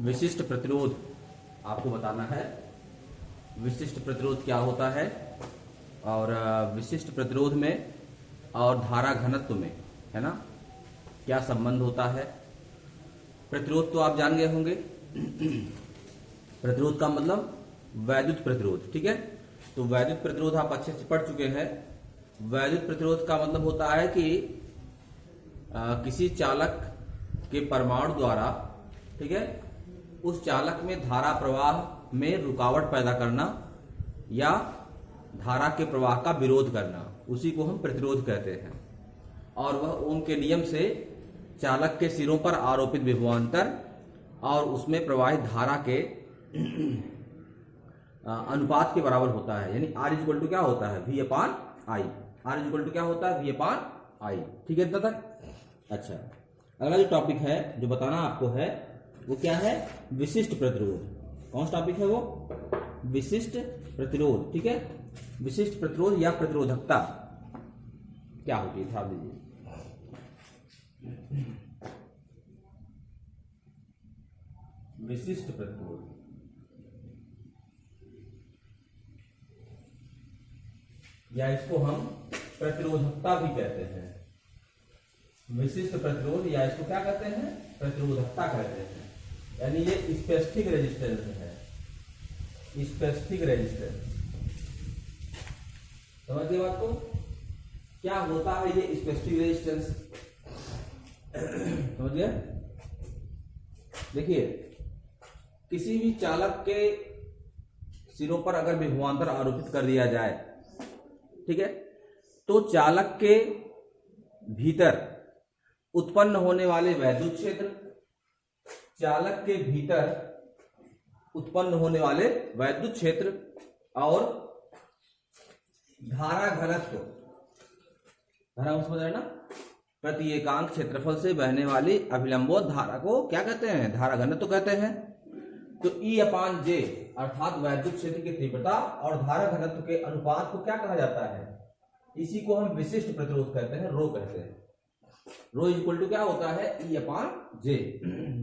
विशिष्ट प्रतिरोध आपको बताना है। विशिष्ट प्रतिरोध क्या होता है और विशिष्ट प्रतिरोध में और धारा घनत्व में, है ना, क्या संबंध होता है। प्रतिरोध तो आप जान गए होंगे। प्रतिरोध का मतलब वैद्युत प्रतिरोध, ठीक है। तो वैद्युत प्रतिरोध आप अच्छे से पढ़ चुके हैं। वैद्युत प्रतिरोध का मतलब होता है कि किसी चालक के परमाणु द्वारा, ठीक है, उस चालक में धारा प्रवाह में रुकावट पैदा करना या धारा के प्रवाह का विरोध करना, उसी को हम प्रतिरोध कहते हैं। और वह ओम के नियम से चालक के सिरों पर आरोपित विभवांतर और उसमें प्रवाहित धारा के अनुपात के बराबर होता है। यानी R इक्वल टू क्या होता है, V/I। R इक्वल टू क्या होता है, V/I। ठीक है इतना तक। अच्छा, अगला जो टॉपिक है जो बताना आपको है वो क्या है, विशिष्ट प्रतिरोध। कौन सा टॉपिक है वो, विशिष्ट प्रतिरोध। ठीक है, विशिष्ट प्रतिरोध या प्रतिरोधकता क्या होती है, ध्यान दीजिए। विशिष्ट प्रतिरोध या इसको हम प्रतिरोधकता भी कहते हैं। विशिष्ट प्रतिरोध या इसको क्या कहते हैं, प्रतिरोधकता कहते हैं। यानी ये स्पेसिफिक रेजिस्टेंस है, स्पेसिफिक रेजिस्टेंस। समझिए बात को, क्या होता है ये स्पेसिफिक रेजिस्टेंस, समझिए। देखिए, किसी भी चालक के सिरों पर अगर विभवांतर आरोपित कर दिया जाए, ठीक है, तो चालक के भीतर उत्पन्न होने वाले वैद्युत क्षेत्र, चालक के भीतर उत्पन्न होने वाले वैद्युत क्षेत्र और धारा घनत्व, धारा समझ रहे ना, प्रति एकांक क्षेत्रफल से बहने वाली अभिलंबोत धारा को क्या कहते हैं, धारा घनत्व कहते हैं। तो E/J अर्थात वैद्युत क्षेत्र की तीव्रता और धारा घनत्व के अनुपात को क्या कहा जाता है, इसी को हम विशिष्ट प्रतिरोध कहते हैं, रो कहते हैं। रो इक्वल टू क्या होता है, E/J,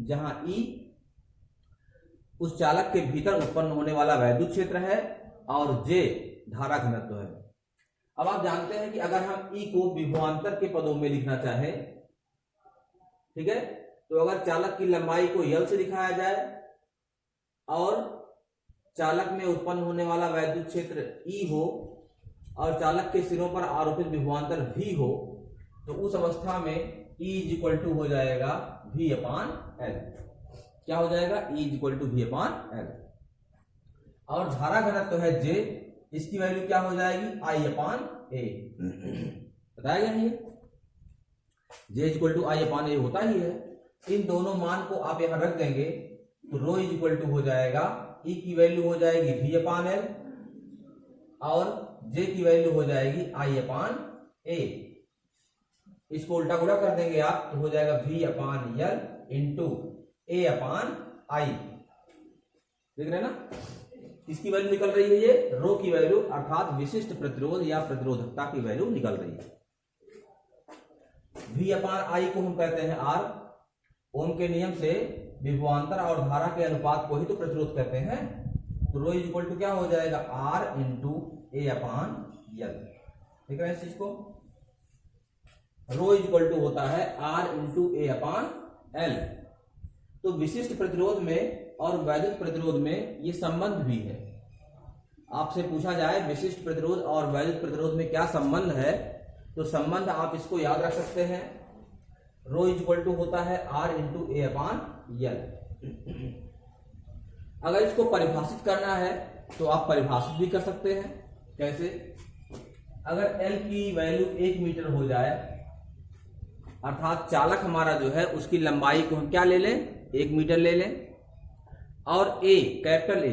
जहां E उस चालक के भीतर उत्पन्न होने वाला वैद्युत क्षेत्र है और J धारा घनत्व है। अब आप जानते हैं कि अगर हम E को विभवांतर के पदों में लिखना चाहें, ठीक है, तो अगर चालक की लंबाई को L से दिखाया जाए और चालक में उत्पन्न होने वाला वैद्युत क्षेत्र E हो और चालक के सिरों पर आरोपित विभवांतर V हो, तो उस अवस्था में E इक्वल टू हो जाएगा V/L। क्या हो जाएगा, E इक्वल टू V/L। और धारा घनत्व है J, इसकी वैल्यू क्या हो जाएगी, I/A। बताया गया नहीं, J इक्वल टू I/A होता ही है। इन दोनों मान को आप यहां रख देंगे तो रो इक्वल टू हो जाएगा, E की वैल्यू हो जाएगी V/L और J की वैल्यू हो जाएगी I/A। इसको उल्टा गुणा कर देंगे आप तो हो जाएगा V/L इंटू A/I। देख रहे हैं ना, किसकी वैल्यू निकल रही है, ये रो की वैल्यू अर्थात विशिष्ट प्रतिरोध या प्रतिरोधकता की वैल्यू निकल रही है। V/I को हम कहते हैं R। ओम के नियम से विभवांतर और धारा के अनुपात को ही तो प्रतिरोध कहते हैं। तो रो इक्वल टू क्या हो जाएगा, R इंटू A/L। देख रहे हैं इस चीज को, रो इक्वल टू होता है R इंटू A/L। तो विशिष्ट प्रतिरोध में और वैद्युत प्रतिरोध में ये संबंध भी है। आपसे पूछा जाए विशिष्ट प्रतिरोध और वैद्युत प्रतिरोध में क्या संबंध है, तो संबंध आप इसको याद रख सकते हैं। रो इक्वल टू होता है R इंटू A/L। अगर इसको परिभाषित करना है तो आप परिभाषित भी कर सकते हैं। कैसे, अगर L की वैल्यू 1 मीटर हो जाए, अर्थात चालक हमारा जो है उसकी लंबाई को हम क्या ले लें, 1 मीटर ले लें, और A, कैपिटल A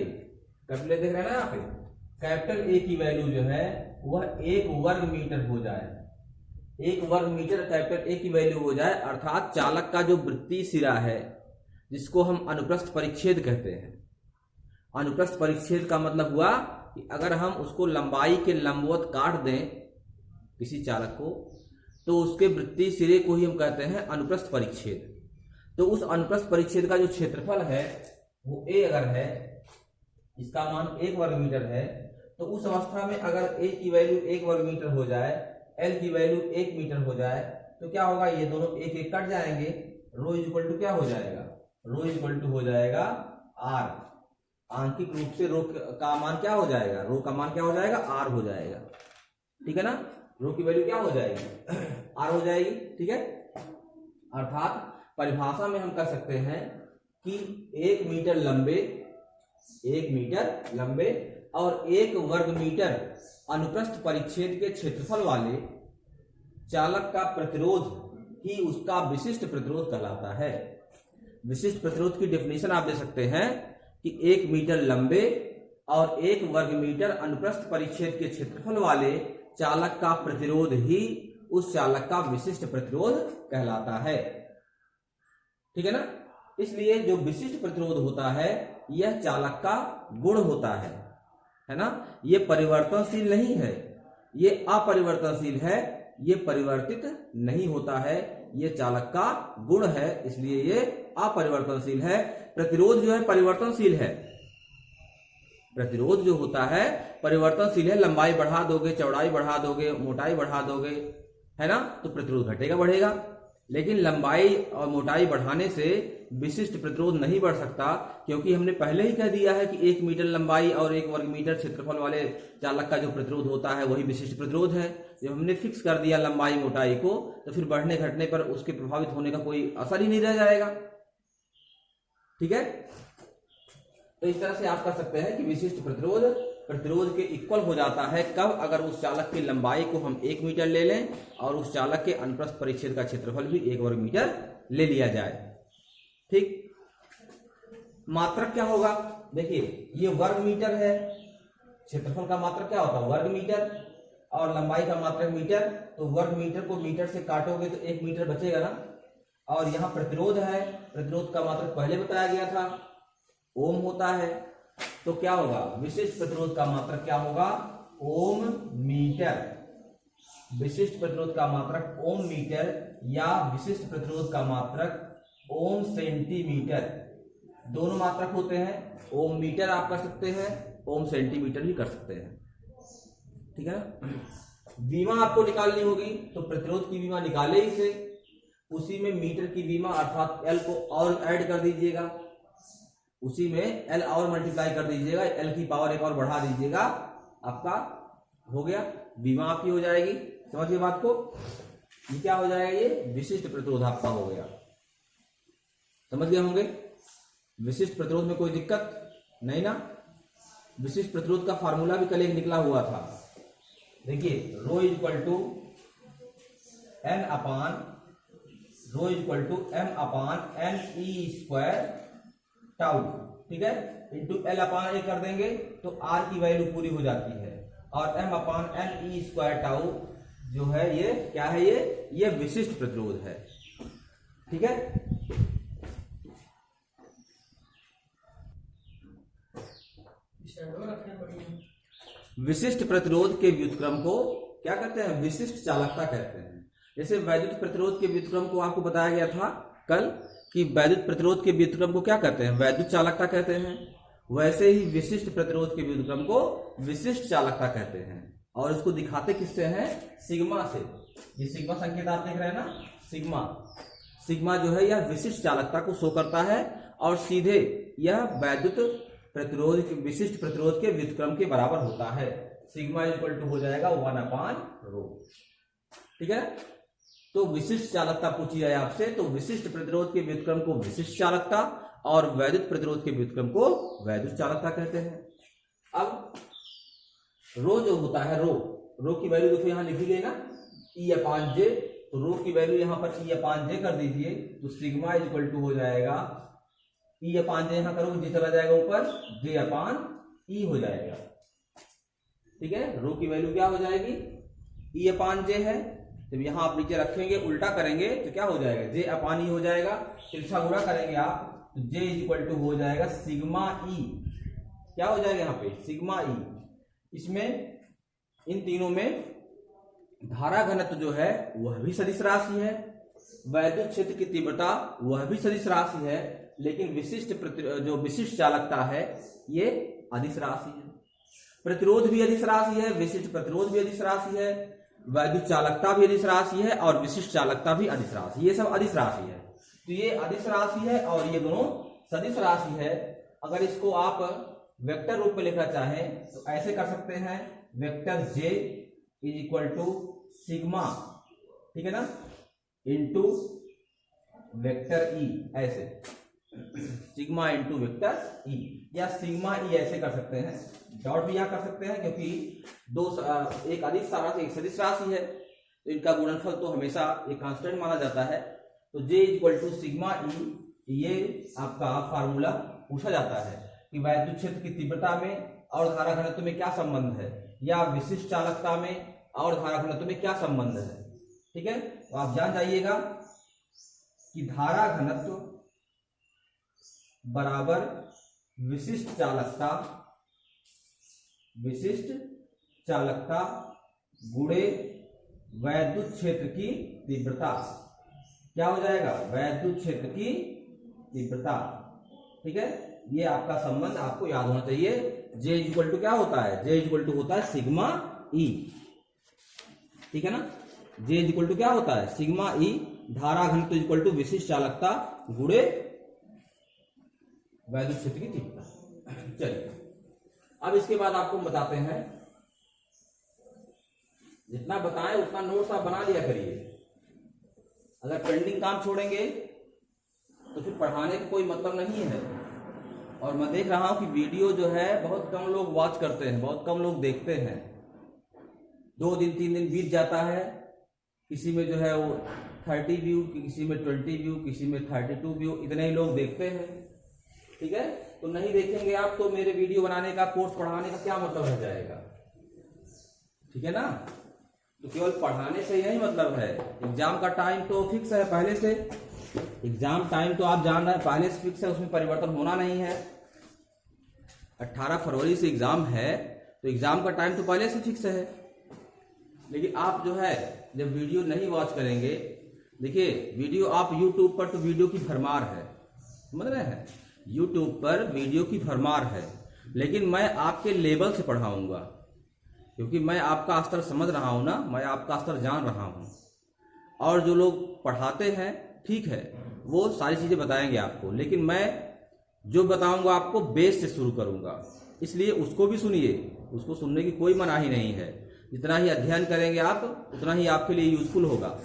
देख रहे हैं ना यहाँ पे, कैपिटल A की वैल्यू जो है वह 1 वर्ग मीटर हो जाए। 1 वर्ग मीटर कैपिटल A की वैल्यू हो जाए, अर्थात चालक का जो वृत्तीय सिरा है जिसको हम अनुप्रस्थ परिच्छेद कहते हैं। अनुप्रस्थ परिच्छेद का मतलब हुआ कि अगर हम उसको लंबाई के लंबवत काट दें किसी चालक को, तो उसके वृत्तीय सिरे को ही हम कहते हैं अनुप्रस्थ परिच्छेद। तो उस अनुप्रस्थ परिच्छेद का जो क्षेत्रफल है वो a अगर है, इसका मान 1 वर्ग मीटर है, तो उस अवस्था में अगर a की वैल्यू 1 वर्ग मीटर हो जाए, l की वैल्यू 1 मीटर हो जाए, तो क्या होगा, ये दोनों एक एक कट जाएंगे, रो इक्वल टू क्या हो जाएगा, रो इक्वल टू हो जाएगा r। आंशिक रूप से रो का मान क्या हो जाएगा, रो का मान क्या हो जाएगा, r हो जाएगा। ठीक है ना, रो की वैल्यू क्या हो जाएगी, r हो जाएगी। ठीक है, अर्थात परिभाषा में हम कह सकते हैं कि 1 मीटर लंबे और 1 वर्ग मीटर अनुप्रस्थ परिच्छेद के क्षेत्रफल वाले चालक का प्रतिरोध ही उसका विशिष्ट प्रतिरोध कहलाता है। विशिष्ट प्रतिरोध की डेफिनेशन आप दे सकते हैं कि 1 मीटर लंबे और 1 वर्ग मीटर अनुप्रस्थ परिच्छेद के क्षेत्रफल वाले चालक का प्रतिरोध ही उस चालक का विशिष्ट प्रतिरोध कहलाता है। ठीक है ना, इसलिए जो विशिष्ट प्रतिरोध होता है यह चालक का गुण होता है ना, ये परिवर्तनशील नहीं है, ये अपरिवर्तनशील है, ये परिवर्तित नहीं होता है, ये चालक का गुण है, इसलिए ये अपरिवर्तनशील है। प्रतिरोध जो है परिवर्तनशील है, प्रतिरोध जो होता है परिवर्तनशील है, लंबाई बढ़ा दोगे, चौड़ाई बढ़ा दोगे, मोटाई बढ़ा दोगे, है ना, तो प्रतिरोध घटेगा बढ़ेगा। लेकिन लंबाई और मोटाई बढ़ाने से विशिष्ट प्रतिरोध नहीं बढ़ सकता, क्योंकि हमने पहले ही कह दिया है कि 1 मीटर लंबाई और 1 वर्ग मीटर क्षेत्रफल वाले चालक का जो प्रतिरोध होता है वही विशिष्ट प्रतिरोध है। जब हमने फिक्स कर दिया लंबाई मोटाई को, तो फिर बढ़ने घटने पर उसके प्रभावित होने का कोई असर ही नहीं रह जाएगा। ठीक है, तो इस तरह से आप कह सकते हैं कि विशिष्ट प्रतिरोध के इक्वल हो जाता है कब, अगर उस चालक की लंबाई को हम 1 मीटर ले लें और उस चालक के अनुप्रस्थ परिच्छेद का क्षेत्रफल भी 1 वर्ग मीटर ले लिया जाए। ठीक, मात्रक क्या होगा, देखिए ये वर्ग मीटर है, क्षेत्रफल का मात्रक क्या होता है वर्ग मीटर, और लंबाई का मात्रक मीटर, तो वर्ग मीटर को मीटर से काटोगे तो 1 मीटर बचेगा ना। और यहाँ प्रतिरोध है, प्रतिरोध का मात्रक पहले बताया गया था, ओम होता है, तो क्या होगा, विशिष्ट प्रतिरोध का मात्रक क्या होगा, ओम मीटर। विशिष्ट प्रतिरोध का मात्रक ओम मीटर या विशिष्ट प्रतिरोध का मात्रक ओम सेंटीमीटर, दोनों मात्रक होते हैं। ओम मीटर आप कर सकते हैं, ओम सेंटीमीटर भी कर सकते हैं। ठीक है ना, विमा आपको निकालनी होगी, तो प्रतिरोध की विमा निकाले ही थे, उसी में मीटर की विमा अर्थात एल को और ऐड कर दीजिएगा, उसी में एल और मल्टीप्लाई कर दीजिएगा, एल की पावर 1 और बढ़ा दीजिएगा, आपका हो गया, विमा आपकी हो जाएगी। समझिए बात को, ये क्या हो जाएगा, ये विशिष्ट प्रतिरोध आपका हो गया। समझ गए होंगे, विशिष्ट प्रतिरोध में कोई दिक्कत नहीं ना। विशिष्ट प्रतिरोध का फार्मूला भी कल एक निकला हुआ था, देखिए rho equal to m upon n e square tau, ठीक है, इंटू एल अपान ए कर देंगे तो आर की वैल्यू पूरी हो जाती है, और M upon n e square tau जो है ये क्या है, ये विशिष्ट प्रतिरोध है। ठीक है, विशिष्ट प्रतिरोध के व्युत्क्रम को क्या कहते हैं, विशिष्ट चालकता कहते हैं। जैसे वैद्युत प्रतिरोध के व्युत्क्रम को आपको बताया गया था कल कि वैद्युत प्रतिरोध के व्युत्क्रम को क्या कहते हैं, वैद्युत चालकता कहते हैं। वैसे ही विशिष्ट प्रतिरोध के व्युत्क्रम को विशिष्ट चालकता कहते हैं, और इसको दिखाते किससे हैं, सिग्मा से। ये सिग्मा संकेत आप देख रहे हैं ना, सिग्मा जो है यह विशिष्ट चालकता को शो करता है, और सीधे यह वैद्युत प्रतिरोध के विशिष्ट प्रतिरोध के व्युत्क्रम के बराबर होता है। सिग्मा इक्वल टू हो जाएगा 1/ρ। ठीक है, तो विशिष्ट चालकता पूछी जाए आपसे, तो विशिष्ट प्रतिरोध के व्युत्क्रम को विशिष्ट चालकता और वैद्युत प्रतिरोध के व्युत्क्रम को वैद्युत चालकता कहते हैं। अब रो जो होता है, रो की वैल्यू देखो यहां लिखी गई ना, E/J, तो रो की वैल्यू यहां पर E/J कर दीजिए, तो सिग्मा इक्वल टू हो जाएगा E/J, यहां करोगे जी चला जाएगा ऊपर, J/E हो जाएगा। ठीक है, रो की वैल्यू क्या हो जाएगी, E/J है, जब यहां आप नीचे रखेंगे उल्टा करेंगे तो क्या हो जाएगा, J/E हो जाएगा। तिरछा गुणा करेंगे आप तो J इक्वल टू हो जाएगा सिग्मा E, क्या हो जाएगा यहाँ पे सिग्मा E। इसमें इन तीनों में धारा घनत्व जो है वह भी सदिश राशि है, वैद्युत क्षेत्र की तीव्रता वह भी सदिश राशि है, लेकिन जो विशिष्ट चालकता है ये अदिश राशि है। प्रतिरोध भी अदिश राशि है, विशिष्ट प्रतिरोध भी अदिश राशि है, वैद्युत चालकता भी अदिश राशि है और विशिष्ट चालकता भी अदिश राशि, ये सब अदिश राशि है। तो ये अदिश राशि है और ये दोनों सदिश राशि है। अगर इसको आप वेक्टर रूप में लिखना चाहें तो ऐसे कर सकते हैं, vector J is equal to sigma, ठीक है ना, इंटू वेक्टर E, ऐसे सिग्मा इंटू वेक्टर E या सिग्मा E ऐसे कर सकते हैं, डॉट भी यहाँ कर सकते हैं क्योंकि एक अदिश राशि एक सदिश राशि है तो इनका गुणनफल तो हमेशा एक कांस्टेंट माना जाता है। तो J equal to sigma E, ये आपका फार्मूला पूछा जाता है कि वैद्युत क्षेत्र की तीव्रता में और धारा घनत्व में क्या संबंध है, या विशिष्ट चालकता में और धारा घनत्व में क्या संबंध है। ठीक है, तो आप जान जाइएगा कि धारा घनत्व बराबर विशिष्ट चालकता गुणे वैद्युत क्षेत्र की तीव्रता। क्या हो जाएगा, वैद्युत क्षेत्र की तीव्रता। ठीक है, ये आपका संबंध आपको याद होना चाहिए। J इक्वल टू क्या होता है, J इक्वल टू होता है सिग्मा E, ठीक है ना। J इक्वल टू क्या होता है, सिग्मा E, धारा घनत्व इक्वल टू विशिष्ट चालकता गुणे वैद्युत क्षेत्र की तीव्रता। चलिए अब इसके बाद आपको बताते हैं, जितना बताएं उतना नोट्स आप बना लिया करिए। अगर पेंडिंग काम छोड़ेंगे तो फिर पढ़ाने का कोई मतलब नहीं है। और मैं देख रहा हूं कि वीडियो जो है बहुत कम लोग वॉच करते हैं, बहुत कम लोग देखते हैं। 2 दिन 3 दिन बीत जाता है, किसी में जो है वो 30 व्यू, किसी में 20 व्यू, किसी में 32 व्यू, इतने ही लोग देखते हैं। ठीक है, तो नहीं देखेंगे आप तो मेरे वीडियो बनाने का, कोर्स पढ़ाने का क्या मतलब रह जाएगा। ठीक है ना, तो केवल पढ़ाने से यही मतलब है। एग्जाम का टाइम तो फिक्स है पहले से, एग्जाम टाइम तो आप जान रहे हैं पहले से फिक्स है, उसमें परिवर्तन होना नहीं है। 18 फरवरी से एग्जाम है तो एग्जाम का टाइम तो पहले से फिक्स है। लेकिन आप जो है जब वीडियो नहीं वॉच करेंगे, देखिए वीडियो आप यूट्यूब पर तो वीडियो की भरमार है, समझ रहे हैं, यूट्यूब पर वीडियो की भरमार है, लेकिन मैं आपके लेवल से पढ़ाऊंगा क्योंकि मैं आपका स्तर समझ रहा हूं ना, मैं आपका स्तर जान रहा हूं। और जो लोग पढ़ाते हैं ठीक है, वो सारी चीजें बताएंगे आपको, लेकिन मैं जो बताऊंगा आपको बेस से शुरू करूंगा, इसलिए उसको भी सुनिए, उसको सुनने की कोई मनाही नहीं है। जितना ही अध्ययन करेंगे आप उतना ही आपके लिए यूजफुल होगा।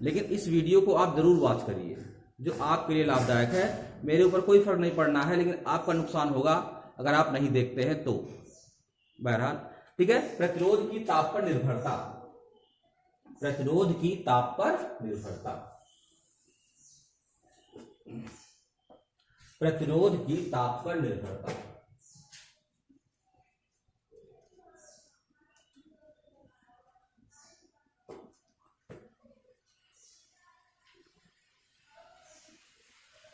लेकिन इस वीडियो को आप जरूर वॉच करिए, जो आपके लिए लाभदायक है। मेरे ऊपर कोई फर्क नहीं पड़ना है, लेकिन आपका नुकसान होगा अगर आप नहीं देखते हैं तो। बहरहाल ठीक है, प्रतिरोध की ताप पर निर्भरता, प्रतिरोध की ताप पर निर्भरता, प्रतिरोध की ताप पर निर्भरता।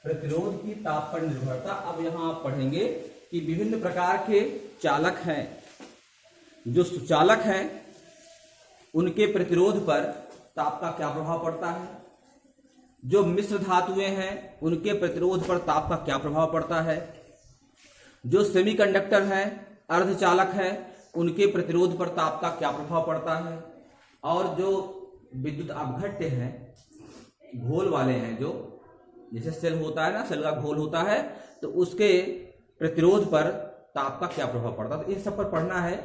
प्रतिरोध की ताप पर निर्भरता। अब यहां आप पढ़ेंगे कि विभिन्न प्रकार के चालक हैं, जो सुचालक हैं उनके प्रतिरोध पर ताप का क्या प्रभाव पड़ता है, जो मिश्र धातुएं हैं उनके प्रतिरोध पर ताप का क्या प्रभाव पड़ता है, जो सेमीकंडक्टर हैं, अर्धचालक हैं, उनके प्रतिरोध पर ताप का क्या प्रभाव पड़ता है, और जो विद्युत अपघट्य हैं, घोल वाले हैं, जो जैसे सेल होता है ना, सेल का घोल होता है, तो उसके प्रतिरोध पर ताप का क्या प्रभाव पड़ता है। तो इन सब पर पढ़ना है,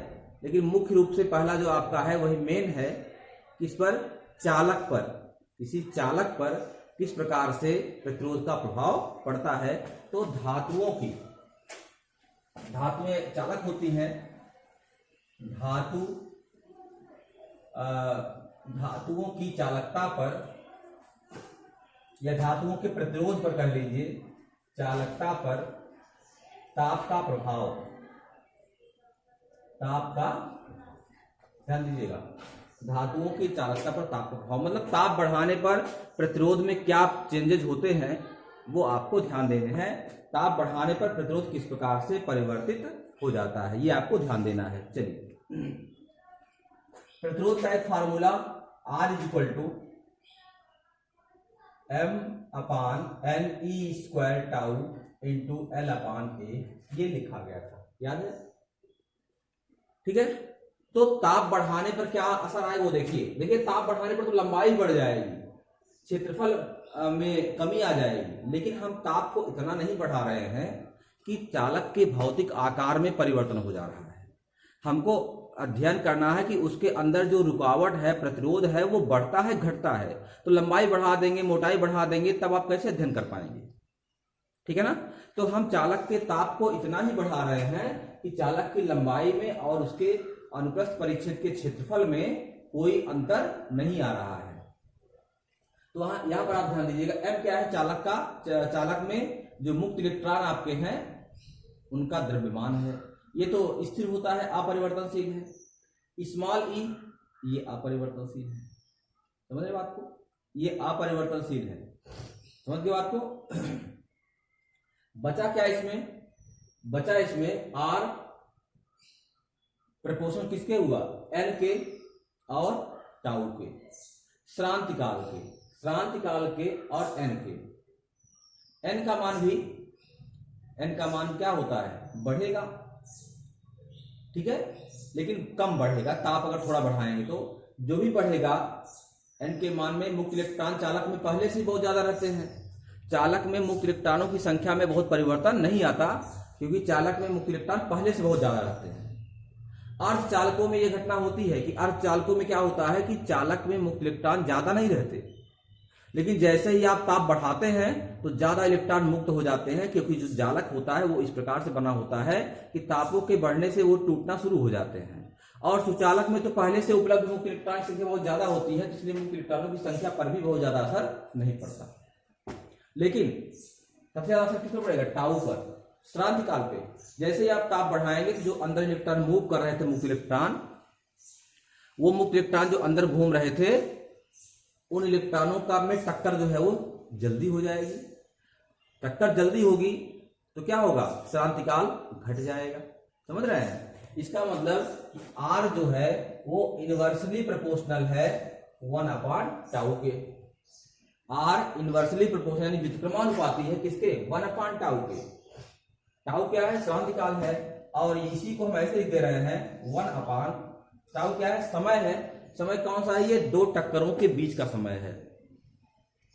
लेकिन मुख्य रूप से पहला जो आपका है वही मेन है, किस पर, चालक पर, किसी चालक पर किस प्रकार से प्रतिरोध का प्रभाव पड़ता है। तो धातुओं की, धातुएं चालक होती हैं, धातुओं की चालकता पर या धातुओं के प्रतिरोध पर कह लीजिए, चालकता पर ताप का प्रभाव, ताप का ध्यान दीजिएगा, धातुओं की चालकता पर ताप का प्रभाव, मतलब ताप बढ़ाने पर प्रतिरोध में क्या चेंजेस होते हैं वो आपको ध्यान देने हैं। ताप बढ़ाने पर प्रतिरोध किस प्रकार से परिवर्तित हो जाता है, ये आपको ध्यान देना है। चलिए, प्रतिरोध का एक formula R is equal to m/n² tau into L/A ये लिखा गया था, याद है? ठीक है, तो ताप बढ़ाने पर क्या असर आएगा वो देखिए ताप बढ़ाने पर तो लंबाई बढ़ जाएगी, क्षेत्रफल में कमी आ जाएगी, लेकिन हम ताप को इतना नहीं बढ़ा रहे हैं कि चालक के भौतिक आकार में परिवर्तन हो जा रहा है। हमको अध्ययन करना है कि उसके अंदर जो रुकावट है, प्रतिरोध है, वो बढ़ता है घटता है। तो लंबाई बढ़ा देंगे, मोटाई बढ़ा देंगे, तब आप कैसे अध्ययन कर पाएंगे? ठीक है ना? तो हम चालक के ताप को इतना ही बढ़ा रहे हैं कि चालक की लंबाई में और उसके अनुप्रस्थ परिच्छेद के क्षेत्रफल में कोई अंतर नहीं आ रहा है। तो यहां पर आप ध्यान दीजिएगा, m क्या है? चालक का, चालक में जो मुक्त इलेक्ट्रॉन आपके हैं उनका द्रव्यमान है। ये तो स्थिर होता है, अपरिवर्तनशील है। स्मॉल ई ये अपरिवर्तनशील है, समझ रहे बात को? ये अपरिवर्तनशील है, समझ गए बात को? बचा क्या इसमें? बचा इसमें r प्रपोर्शन किसके हुआ? n के और टाउ के, श्रांतिकाल के और n के। n का मान क्या होता है? बढ़ेगा, ठीक है, लेकिन कम बढ़ेगा। ताप अगर थोड़ा बढ़ाएंगे तो जो भी बढ़ेगा n के मान में मुक्त इलेक्ट्रॉन चालक में पहले से बहुत ज्यादा रहते हैं। चालक में मुक्त इलेक्ट्रॉनों की संख्या में बहुत परिवर्तन नहीं आता, क्योंकि चालक में मुक्त इलेक्ट्रॉन पहले से बहुत ज्यादा रहते हैं। अर्धचालकों में यह घटना होती है कि अर्धचालकों में क्या होता है कि चालक में मुक्त इलेक्ट्रॉन ज्यादा नहीं रहते, लेकिन जैसे ही आप ताप बढ़ाते हैं तो ज्यादा इलेक्ट्रॉन मुक्त हो जाते हैं, क्योंकि जो चालक होता है वो इस प्रकार से बना होता है कि तापों के बढ़ने से वो टूटना शुरू हो जाते हैं। और सुचालक में तो पहले से उपलब्ध मुक्त इलेक्ट्रॉन की संख्या बहुत ज्यादा होती है, इसलिए मुक्त इलेक्ट्रॉनों की संख्या पर भी बहुत ज्यादा असर नहीं पड़ता। लेकिन सबसे ज्यादा असर किस पर पड़ेगा? टाउ पर, श्रांतिकाल पे। जैसे ही आप ताप बढ़ाएंगे तो जो अंदर इलेक्ट्रॉन मूव कर रहे थे, मुक्त इलेक्ट्रॉन, वो मुक्त इलेक्ट्रॉन जो अंदर घूम रहे थे, उन इलेक्ट्रॉनों का में टक्कर जो है वो जल्दी हो जाएगी। टक्कर जल्दी होगी तो क्या होगा? श्रांतिकाल घट जाएगा, समझ रहे हैं? इसका मतलब R जो है वो इनवर्सली प्रोपोर्शनल है 1/टाउ के। R इनवर्सली प्रोपोर्शनल यानी व्युत्क्रमानुपाती है किसके? 1/टाउ के। टाउ क्या है? श्रांतिकाल है, और इसी को हम ऐसे लिख दे रहे हैं 1/टाउ क्या है? समय है। समय कौन सा है? ये दो टक्करों के बीच का समय है।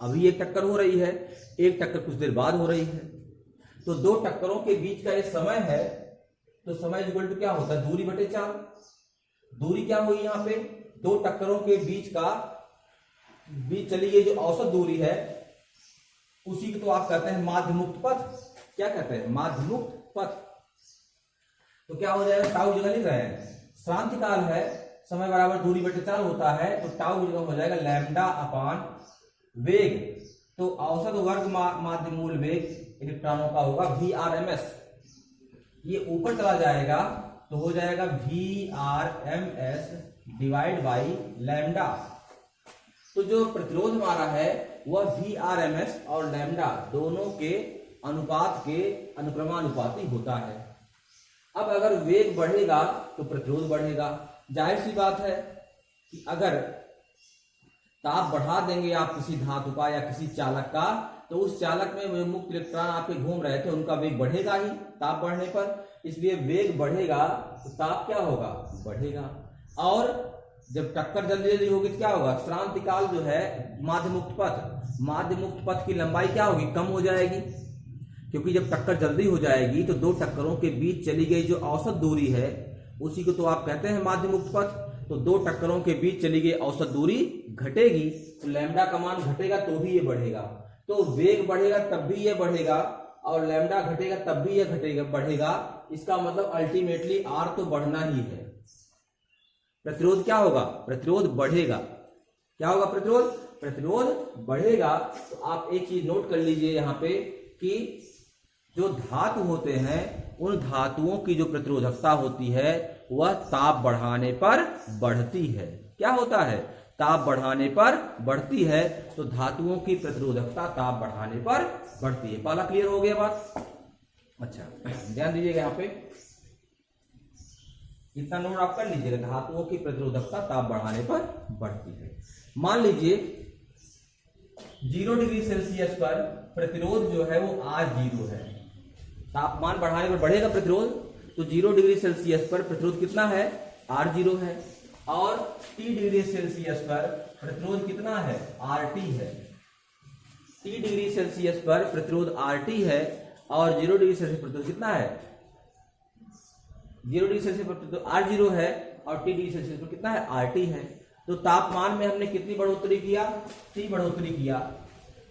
अभी एक टक्कर हो रही है, एक टक्कर कुछ देर बाद हो रही है, तो दो टक्करों के बीच का ये समय है। तो समय इक्वल टू क्या होता है? दूरी बटे 4। दूरी क्या हुई यहाँ पे? दो टक्करों के बीच चली गई जो औसत दूरी है, उसी को तो आप कहते हैं माध्यमुक्त पथ। क्या कहते हैं? माध्यमुक्त पथ। तो क्या हो जाएगा? टाउ जगह लिख रहे हैं, श्रांतिकाल है, समय बराबर दूरी बटे 4 होता है, तो टाउ जगह हो जाएगा λ/वेग। तो औसत वर्ग माध्य मूल वेग इलेक्ट्रॉनों का होगा Vrms। ये ऊपर चला जाएगा तो हो जाएगा Vrms डिवाइड बाई लैम्डा। तो जो प्रतिरोध हमारा है वह Vrms और लैम्डा दोनों के अनुपात के अनुक्रमानुपाती होता है। अब अगर वेग बढ़ेगा तो प्रतिरोध बढ़ेगा। जाहिर सी बात है कि अगर ताप बढ़ा देंगे आप किसी धातु का या किसी चालक का, तो उस चालक में मुक्त इलेक्ट्रॉन आपके घूम रहे थे, उनका वेग बढ़ेगा ही ताप बढ़ने पर। इसलिए वेग बढ़ेगा तो ताप क्या होगा? बढ़ेगा। और जब टक्कर जल्दी जल्दी होगी तो क्या होगा? श्रांतिकाल जो है माध्यमुक्त पथ की लंबाई क्या होगी? कम हो जाएगी, क्योंकि जब टक्कर जल्दी हो जाएगी तो दो टक्करों के बीच चली गई जो औसत दूरी है, उसी को तो आप कहते हैं माध्यमुक्त पथ। तो दो टक्करों के बीच चली गई औसत दूरी घटेगी, तो लैम्डा का मान घटेगा तो भी ये बढ़ेगा। तो वेग बढ़ेगा तब भी ये बढ़ेगा, और लैम्डा घटेगा तब भी ये बढ़ेगा। इसका मतलब अल्टीमेटली R तो बढ़ना ही है। प्रतिरोध क्या होगा? प्रतिरोध बढ़ेगा। क्या होगा? प्रतिरोध बढ़ेगा। तो आप एक चीज नोट कर लीजिए यहाँ पे कि जो धातु होते हैं, उन धातुओं की जो प्रतिरोधकता होती है वह ताप बढ़ाने पर बढ़ती है। क्या होता है? ताप बढ़ाने पर बढ़ती है। तो धातुओं की प्रतिरोधकता ताप बढ़ाने पर बढ़ती है। पहला क्लियर हो गया बात? अच्छा, ध्यान दीजिएगा यहाँ पे, इतना नोट आप कर लीजिएगा। धातुओं की प्रतिरोधकता ताप बढ़ाने पर बढ़ती है। मान लीजिए 0 डिग्री सेल्सियस पर प्रतिरोध जो है वो R0 है। तापमान बढ़ाने पर बढ़ेगा प्रतिरोध, तो 0 डिग्री सेल्सियस पर प्रतिरोध कितना है, R0 है। और T डिग्री सेल्सियस पर प्रतिरोध कितना है, RT है। T डिग्री सेल्सियस पर प्रतिरोध RT है और 0 डिग्री सेल्सियस पर प्रतिरोध कितना है, 0 डिग्री सेल्सियस पर प्रतिरोध R0 है और T डिग्री सेल्सियस पर कितना है, RT है। तो तापमान में हमने कितनी बढ़ोतरी किया, T बढ़ोतरी किया,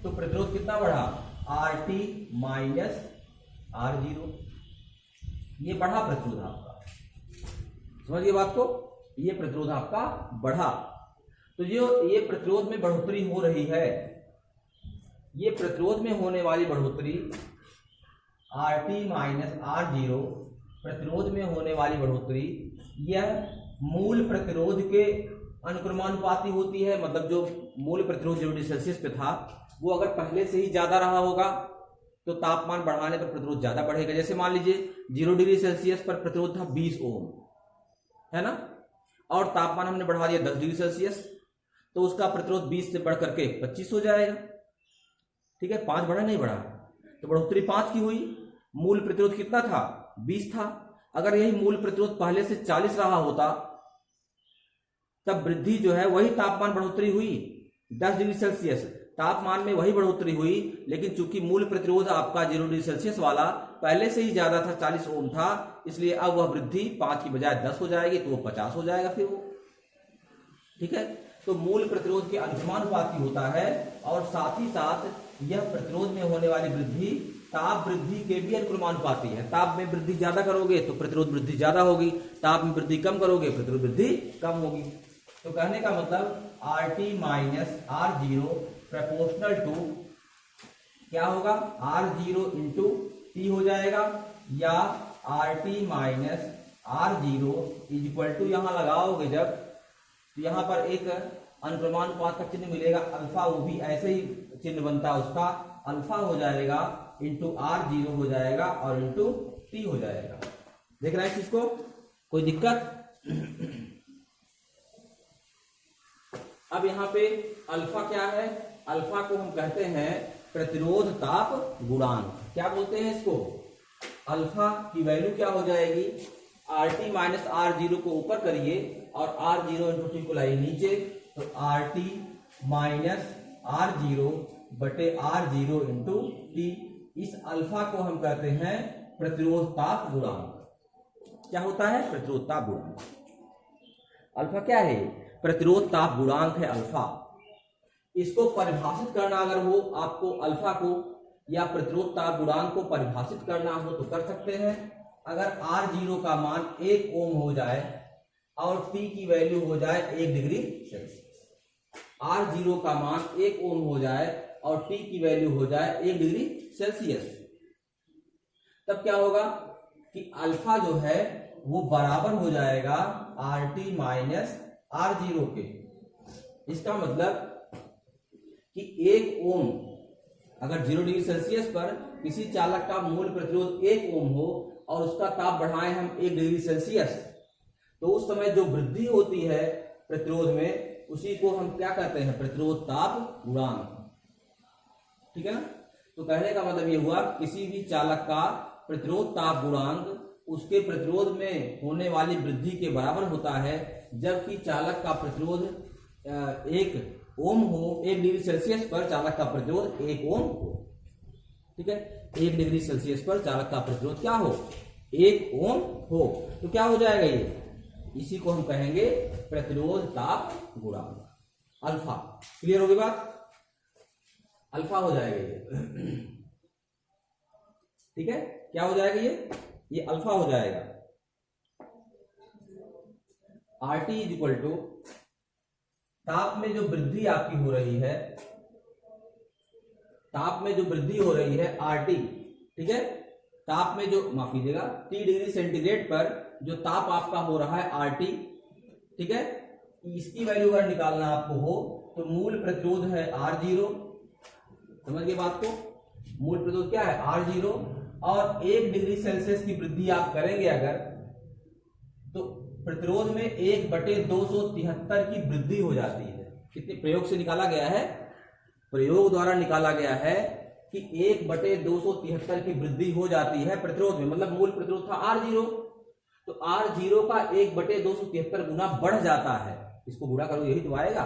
तो प्रतिरोध कितना बढ़ा, RT माइनस R0, ये बढ़ा प्रतिरोध आपका। समझिए बात को, ये प्रतिरोध आपका बढ़ा। तो जो ये प्रतिरोध में बढ़ोतरी हो रही है, ये प्रतिरोध में होने वाली बढ़ोतरी RT माइनस R0, प्रतिरोध में होने वाली बढ़ोतरी यह मूल प्रतिरोध के अनुक्रमानुपाती होती है। मतलब जो मूल प्रतिरोध 0 डिग्री सेल्सियस पे था वो अगर पहले से ही ज्यादा रहा होगा तो तापमान बढ़ाने पर प्रतिरोध ज्यादा बढ़ेगा। जैसे मान लीजिए 0 डिग्री सेल्सियस पर प्रतिरोध था 20 ओम, है ना, और तापमान हमने बढ़ा दिया 10 डिग्री सेल्सियस, तो उसका प्रतिरोध 20 से बढ़ करके 25 हो जाएगा। ठीक है, 5 बढ़ा नहीं बढ़ा, तो बढ़ोतरी 5 की हुई। मूल प्रतिरोध कितना था, 20 था। अगर यही मूल प्रतिरोध पहले से 40 रहा होता तब वृद्धि जो है वही तापमान बढ़ोतरी हुई 10 डिग्री सेल्सियस, तापमान में वही बढ़ोतरी हुई, लेकिन चूंकि मूल प्रतिरोध आपका 0 डिग्री सेल्सियस वाला पहले से ही ज्यादा था, 40 ओम था, इसलिए अब वह वृद्धि 5 की बजाय 10 हो जाएगी, तो वो 50 हो जाएगा फिर वो। ठीक है, तो मूल प्रतिरोध के अनुक्रमानुपाती होता है और साथ ही साथ यह प्रतिरोध में होने वाली वृद्धि ताप वृद्धि के भी अनुक्रमानुपाती है। ताप में वृद्धि ज्यादा करोगे तो प्रतिरोध वृद्धि ज्यादा होगी, ताप में वृद्धि कम करोगे प्रतिरोध वृद्धि कम होगी। तो कहने का मतलब RT minus R0 proportional to क्या होगा, R0 इंटू T हो जाएगा, या RT minus R0 is equal to, यहां लगाओगे जब तो यहां पर एक अनुक्रमानुपात का चिन्ह मिलेगा अल्फा, वो भी ऐसे ही चिन्ह बनता है उसका, अल्फा हो जाएगा इंटू R0 हो जाएगा और इंटू T हो जाएगा। देख रहे हैं इस चीज को, कोई दिक्कत? अब यहाँ पे अल्फा क्या है, अल्फा को हम कहते हैं प्रतिरोध ताप गुणांक। क्या बोलते हैं इसको, अल्फा की वैल्यू क्या हो जाएगी, RT माइनस R0 को ऊपर करिए और R0 इंटू T को लाइए नीचे, तो RT माइनस R0 बटे R0 इंटू T। इस अल्फा को हम कहते हैं प्रतिरोध ताप गुणांक। क्या होता है, प्रतिरोध ताप गुणांक। अल्फा क्या है, प्रतिरोध ताप गुणांक है अल्फा। इसको परिभाषित करना अगर हो आपको, अल्फा को या प्रतिरोध ताप गुणांक को परिभाषित करना हो तो कर सकते हैं। अगर R0 का मान 1 ओम हो जाए और T की वैल्यू हो जाए 1 डिग्री सेल्सियस, R0 का मान 1 ओम हो जाए और T की वैल्यू हो जाए 1 डिग्री सेल्सियस, तब क्या होगा कि अल्फा जो है वो बराबर हो जाएगा RT माइनस R0 के। इसका मतलब कि 1 ओम, अगर 0 डिग्री सेल्सियस पर किसी चालक का मूल प्रतिरोध 1 ओम हो और उसका ताप बढ़ाएं हम 1 डिग्री सेल्सियस, तो उस समय जो वृद्धि होती है प्रतिरोध में उसी को हम क्या कहते हैं, प्रतिरोध ताप गुणांक। ठीक है ना, तो कहने का मतलब ये हुआ किसी भी चालक का प्रतिरोध ताप गुणांक उसके प्रतिरोध में होने वाली वृद्धि के बराबर होता है, जबकि चालक का प्रतिरोध 1 ओम हो, 1 डिग्री सेल्सियस पर चालक का प्रतिरोध 1 ओम हो। ठीक है, 1 डिग्री सेल्सियस पर चालक का प्रतिरोध क्या हो, 1 ओम हो, तो क्या हो जाएगा ये, इसी को हम कहेंगे प्रतिरोध ताप गुणांक अल्फा। क्लियर होगी बात, अल्फा हो जाएगा ये। ठीक है, क्या हो जाएगा ये अल्फा हो जाएगा। RT इज इक्वल टू ताप में जो वृद्धि आपकी हो रही है, ताप में जो वृद्धि हो रही है RT, ठीक है, ताप में जो, माफ कीजिएगा, T डिग्री सेंटीग्रेड पर जो ताप आपका हो रहा है RT, ठीक है, इसकी वैल्यू अगर निकालना आपको हो तो मूल प्रतिरोध है R0, समझ गए बात को, मूल प्रतिरोध क्या है R0, और 1 डिग्री सेल्सियस की वृद्धि आप करेंगे अगर, तो प्रतिरोध में 1/273 की वृद्धि हो जाती है। कितने प्रयोग से निकाला गया है, प्रयोग द्वारा निकाला गया है कि 1/273 की वृद्धि हो जाती है प्रतिरोध में, मतलब मूल प्रतिरोध था R0, तो R0 का 1/273 गुना बढ़ जाता है। इसको गुणा करो, यही तो आएगा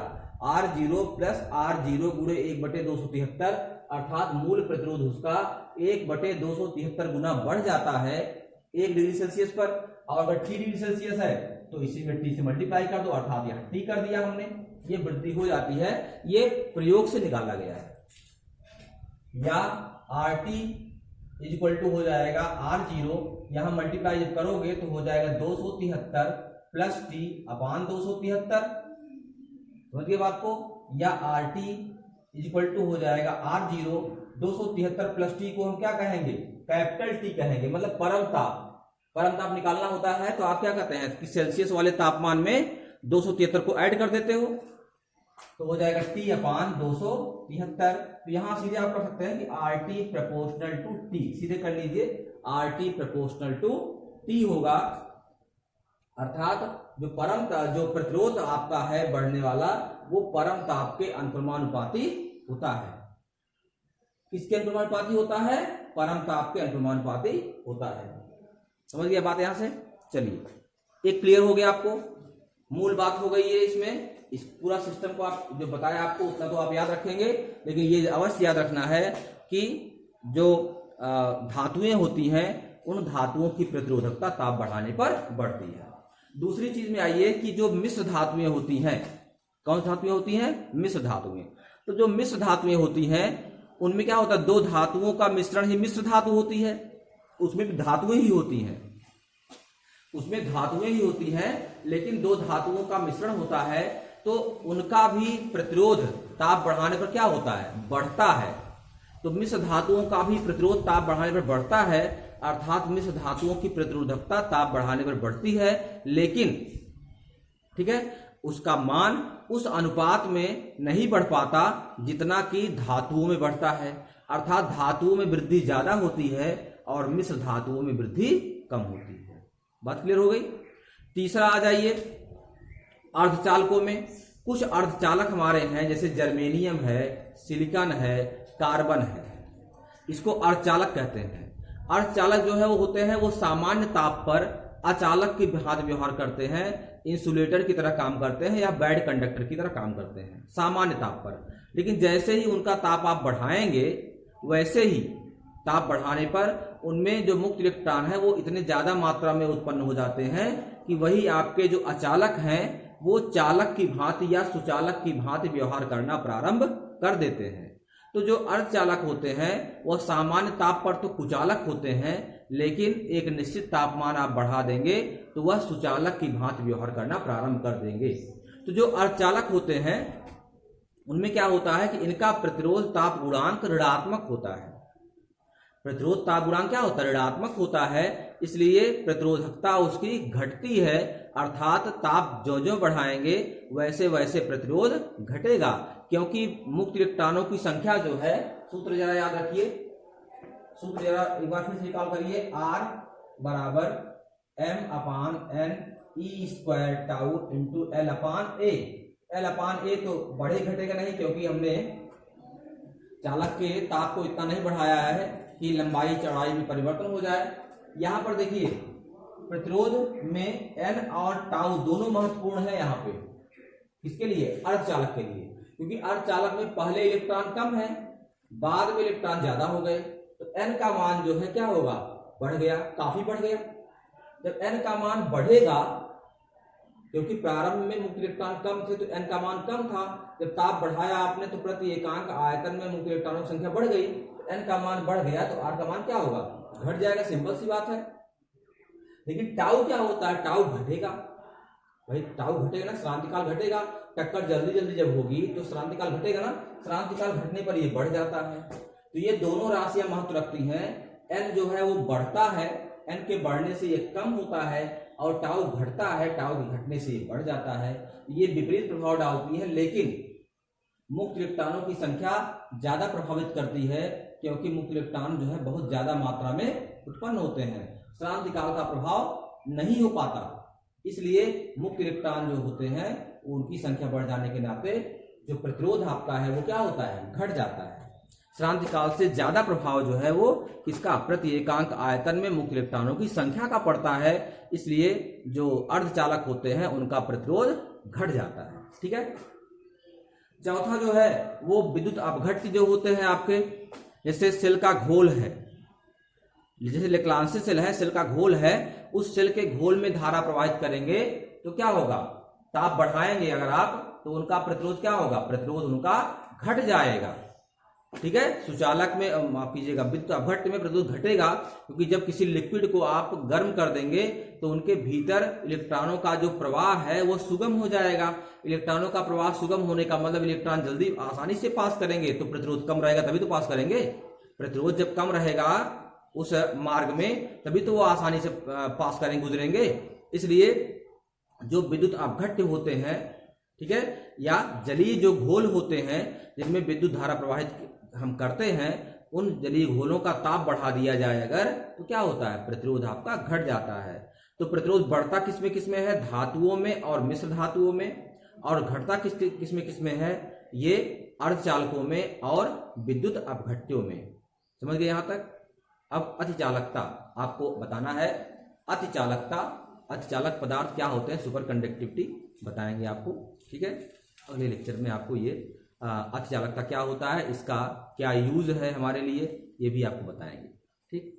R0 प्लस R0 गुणे 1/273, अर्थात मूल प्रतिरोध उसका 1/273 गुना बढ़ जाता है 1 डिग्री सेल्सियस पर। और अगर T डिग्री सेल्सियस है तो इसी में T से मल्टीप्लाई कर दो, अर्थात यहाँ T कर दिया हमने, ये वृद्धि हो जाती है। ये प्रयोग से निकाला गया है। या RT इज इक्वल टू हो जाएगा R0, यहां मल्टीप्लाई जब करोगे तो हो जाएगा 273 प्लस T अपान 273, समझ गए बात को। या RT इज इक्वल टू हो जाएगा R0, 273 प्लस T को हम क्या कहेंगे, कैपिटल T कहेंगे, मतलब परम ताप। परम ताप निकालना होता है तो आप क्या करते हैं कि सेल्सियस वाले तापमान में 273 को ऐड कर देते हो, तो हो जाएगा T अपान 273। तो यहां सीधे आप कर सकते हैं कि RT प्रोपोर्शनल टू T, सीधे कर लीजिए RT प्रोपोर्शनल टू T होगा, अर्थात जो प्रतिरोध आपका है बढ़ने वाला वो परम ताप के अनुक्रमानुपाती होता है। किसके अनुक्रमानुपाती होता है, परम ताप के अनुक्रमानुपाती होता है। समझ गया बात यहां से। चलिए, एक क्लियर हो गया आपको, मूल बात हो गई है इसमें। इस पूरा सिस्टम को आप जो बताया आपको उतना तो आप याद रखेंगे, लेकिन ये अवश्य याद रखना है कि जो धातुएं होती हैं उन धातुओं की प्रतिरोधकता ताप बढ़ाने पर बढ़ती है। दूसरी चीज में आइए कि जो मिश्र धातुएं होती हैं, कौन सी धातुएं होती हैं, मिश्र धातुएं। तो जो मिश्र धातुएं होती हैं उनमें क्या होता है, दो धातुओं का मिश्रण ही मिश्र धातु होती है। उसमें भी धातुएं ही होती हैं, उसमें धातुएं ही होती हैं, लेकिन दो धातुओं का मिश्रण होता है तो उनका भी प्रतिरोध ताप बढ़ाने पर क्या होता है, बढ़ता है। तो मिश्र धातुओं का भी प्रतिरोध ताप बढ़ाने पर बढ़ता है, अर्थात मिश्र धातुओं की प्रतिरोधकता ताप बढ़ाने पर बढ़ती है, लेकिन ठीक है उसका मान उस अनुपात में नहीं बढ़ पाता जितना कि धातुओं में बढ़ता है। अर्थात धातुओं में वृद्धि ज्यादा होती है और मिश्र धातुओं में वृद्धि कम होती है। बात क्लियर हो गई। तीसरा आ जाइए, अर्धचालकों में कुछ अर्धचालक हमारे हैं, जैसे जर्मेनियम है, सिलिकॉन है, कार्बन है, इसको अर्धचालक कहते हैं। अर्धचालक जो है वो होते हैं वो सामान्य ताप पर अचालक की भांति व्यवहार करते हैं, इंसुलेटर की तरह काम करते हैं या बैड कंडक्टर की तरह काम करते हैं सामान्य ताप पर। लेकिन जैसे ही उनका ताप आप बढ़ाएंगे वैसे ही ताप बढ़ाने पर उनमें जो मुक्त इलेक्ट्रॉन है वो इतने ज्यादा मात्रा में उत्पन्न हो जाते हैं कि वही आपके जो अचालक हैं वो चालक की भांति या सुचालक की भांति व्यवहार करना प्रारंभ कर देते हैं। तो जो अर्धचालक होते हैं वह सामान्य ताप पर तो कुचालक होते हैं, लेकिन एक निश्चित तापमान आप बढ़ा देंगे तो वह सुचालक की भांति व्यवहार करना प्रारंभ कर देंगे। तो जो अर्धचालक होते हैं उनमें क्या होता है कि इनका प्रतिरोध ताप गुणांक ऋणात्मक होता है। प्रतिरोध ताप गुणांक क्या होता है, ऋणात्मक होता है, इसलिए प्रतिरोधकता उसकी घटती है, अर्थात ताप जो जो बढ़ाएंगे वैसे वैसे प्रतिरोध घटेगा, क्योंकि मुक्त इलेक्ट्रॉनों की संख्या जो है, सूत्र जरा याद रखिए, सूत्र जरा एक बार फिर से निकाल करिए, R बराबर m अपान n ई स्क्वायर टाउ इंटू एल अपान ए। एल अपान ए तो बढ़े घटेगा नहीं, क्योंकि हमने चालक के ताप को इतना नहीं बढ़ाया है कि लंबाई चौड़ाई में परिवर्तन हो जाए। यहां पर देखिए प्रतिरोध में n और टाउ दोनों महत्वपूर्ण है यहाँ पे, किसके लिए, अर्धचालक के लिए, क्योंकि अर्धचालक में पहले इलेक्ट्रॉन कम है, बाद में इलेक्ट्रॉन ज्यादा हो गए, तो n का मान जो है क्या होगा, बढ़ गया, काफी बढ़ गया। जब n का मान बढ़ेगा, क्योंकि प्रारंभ में मुक्त इलेक्ट्रॉन कम थे तो n का मान कम था, जब ताप बढ़ाया आपने तो प्रति एकांक आयतन में मुक्त इलेक्ट्रॉनों की संख्या बढ़ गई, तो n का मान बढ़ गया तो r का मान क्या होगा, घट जाएगा, सिंपल सी बात है। लेकिन टाउ क्या होता है, टाउ घटेगा, भाई टाउ घटेगा ना, श्रांतिकाल घटेगा, टक्कर जल्दी जल्दी जब होगी तो श्रांतिकाल घटेगा ना, श्रांतिकाल घटने पर ये बढ़ जाता है। तो ये दोनों राशियां महत्व रखती हैं। n जो है वो बढ़ता है, n के बढ़ने से ये कम होता है, और टाउ घटता है, टाउ के घटने से ये बढ़ जाता है। ये विपरीत प्रभाव डालती है, लेकिन मुक्त इलेक्ट्रॉनों की संख्या ज्यादा प्रभावित करती है, क्योंकि मुक्त इलेक्ट्रॉन जो है बहुत ज्यादा मात्रा में उत्पन्न होते हैं, श्रांतिकाल का प्रभाव नहीं हो पाता, इसलिए मुक्त इलेक्ट्रॉन जो होते हैं उनकी संख्या बढ़ जाने के नाते जो प्रतिरोध आपका है वो क्या होता है, घट जाता है। श्रांति काल से ज्यादा प्रभाव जो है वो किसका, प्रति एकांक आयतन में मुक्त इलेक्ट्रॉनों की संख्या का पड़ता है, इसलिए जो अर्धचालक होते हैं उनका प्रतिरोध घट जाता है। ठीक है। चौथा जो है वो विद्युत अपघट्य जो होते हैं आपके, जैसे सेल का घोल है, जैसे लेक्लांसी सेल है, सेल का घोल है, उस सेल के घोल में धारा प्रवाहित करेंगे तो क्या होगा, ताप बढ़ाएंगे अगर आप तो उनका प्रतिरोध क्या होगा, प्रतिरोध उनका घट जाएगा। ठीक है। सुचालक में माफ कीजिएगा, विद्युत अपघट्य में प्रतिरोध घटेगा, क्योंकि जब किसी लिक्विड को आप गर्म कर देंगे तो उनके भीतर इलेक्ट्रॉनों का जो प्रवाह है वो सुगम हो जाएगा। इलेक्ट्रॉनों का प्रवाह सुगम होने का मतलब इलेक्ट्रॉन जल्दी आसानी से पास करेंगे, तो प्रतिरोध कम रहेगा तभी तो पास करेंगे। प्रतिरोध जब कम रहेगा उस मार्ग में तभी तो वो आसानी से पास करेंगे, गुजरेंगे। इसलिए जो विद्युत अपघट्य होते हैं, ठीक है, या जलीय जो घोल होते हैं जिनमें विद्युत धारा प्रवाहित हम करते हैं, उन जलीय घोलों का ताप बढ़ा दिया जाए अगर, तो क्या होता है, प्रतिरोध आपका घट जाता है। तो प्रतिरोध बढ़ता किसमें किसमें है, धातुओं में और मिश्र धातुओं में, और घटता किसमें किसमें है, ये अर्धचालकों में और विद्युत अपघट्यों में। समझ गए यहां तक। अब अतिचालकता आपको बताना है। अतिचालकता, अतिचालक पदार्थ क्या होते हैं, सुपर कंडक्टिविटी बताएंगे आपको। ठीक है। अगले लेक्चर में आपको ये अतिचालकता क्या होता है, इसका क्या यूज है हमारे लिए, ये भी आपको बताएंगे। ठीक।